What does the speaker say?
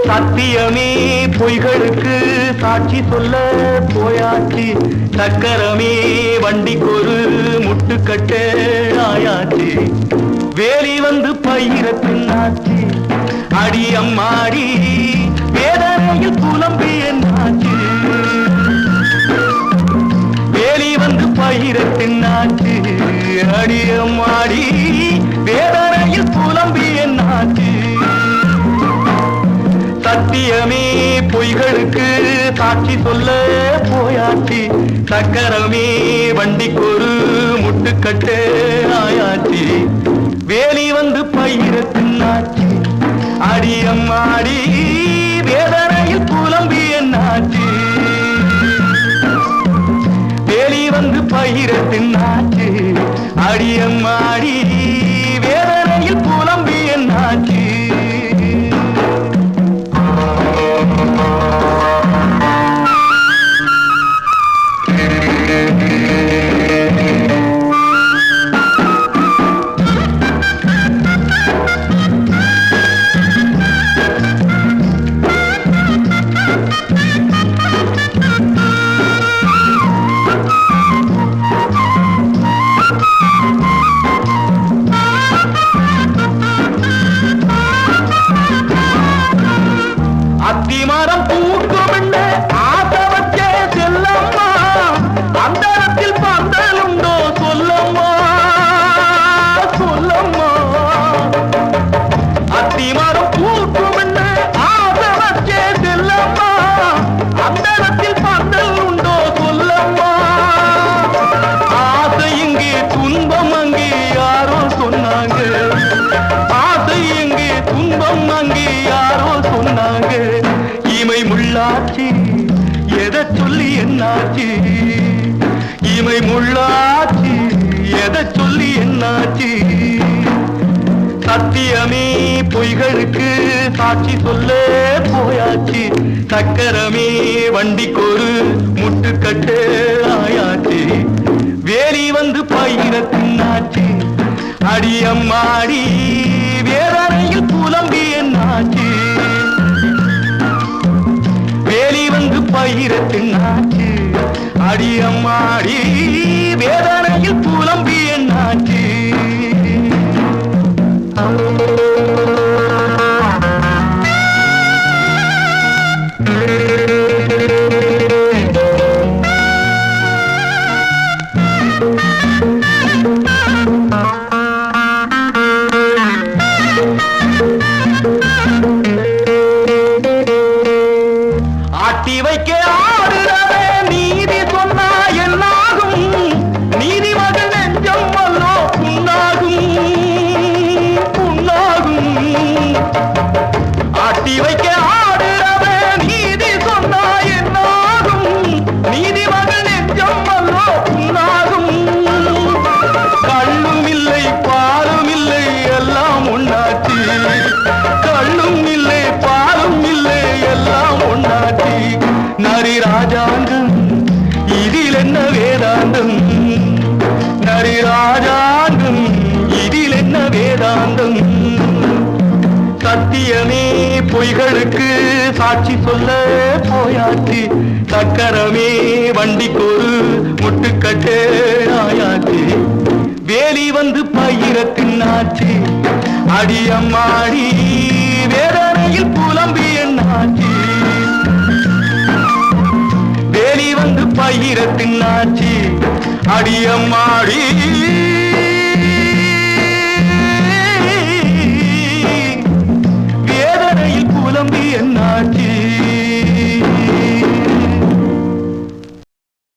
சத்தியமே பொய்களுக்கு சாட்சி சொல்ல போயாச்சு. சக்கரமே வண்டிக்கொரு முட்டுக்கட்ட ஆயாச்சு. வேலி வந்து பயிரத்தின்னாச்சு. அடி அம்மாடி வேதனையில் புலம்பி என்னாச்சு. வேலி வந்து பயிரத்தின்னாச்சு. அடி அம்மாடி வேதனையில் புலம்பி என்னாச்சு. சத்தியமே பொய்களுக்கு சாட்சி சொல்ல போயாச்சு. சக்கரமே வண்டிக்கொரு முட்டுக்கட்ட ஆயாச்சு. வேலி வந்து பயிரத்தின்னாச்சு. அடி அம்மாடி வேதனையில் புலம்பி என்னாச்சு. வேலி வந்து பயிரத்தின்னாச்சு. அடி அம்மாடி வேதனையில் புலம்பி என்னாச்சு. அத்திமரம் பூக்கும் ஆசை வச்சே செல்லம்மா. அந்தரத்தில் பந்தல் உண்டோ சொல்லம்மா சொல்லம்மா. அத்திமரம் பூக்கும் ஆசை வச்சே செல்லம்மா. அந்தரத்தில் பந்தல் உண்டோ சொல்லம்மா. ஆசை இங்கே துன்பம் அங்கே யாரோ சொன்னாங்க. ஆசை இங்கே துன்பம் அங்கே யாரோ சொன்னாங்க. இமை முள்ளாச்சு எதை சொல்லி என்னாச்சு. இமை முள்ளாச்சு எதை சொல்லி என்னாச்சு. சத்தியமே பொய்களுக்கு சாட்சி சொல்ல போயாச்சு. சக்கரமே வண்டிக்கொரு முட்டுக்கட்ட ஆயாச்சு. வேலி வந்து பயிரத்தின்னாச்சு. அடி அம்மாடி வேதனையில் புலம்பி என்னாச்சு. வேலி வந்து பயிரத்தின்னாச்சு. அடி அம்மாடி வேதனையில் புலம்பி என்னாச்சு. ஆட்டி வைக்க ஆடுறவே நீதி சொன்னா என்னாகும். நீதி மகள் நெஞ்சம் வல்லோ புண்ணாகும் புண்ணாகும். ஆட்டி வைக்க ஆடுறவே நீதி சொன்னா என்னாகும். நீதி மகள் நெஞ்சம் வல்லோ புண்ணாகும். கள்ளும் இல்லை பாலும் இல்லை எல்லாம் ஒண்ணாச்சு. கள்ளும் இல்லை பாலும் இல்லை எல்லாம் ஒண்ணாச்சு. நரி ராஜாங்கம் இதில் என்ன வேதாந்தம். நரி ராஜாங்கம் இதில் என்ன வேதாந்தம். சத்தியமே பொய்களுக்கு சாட்சி சொல்ல போயாச்சு. சக்கரமே வண்டிக்கொரு முட்டுக்கட்ட ஆயாச்சு. வேலி வந்து பயிரத்தின்னாச்சு. அடி அம்மாடி வேதனையில் புலம்பி என்னாச்சு. வேலி வந்து பயிரத்தின்னாச்சு. அடி அம்மாடி வேதனையில் புலம்பி என்னாச்சு.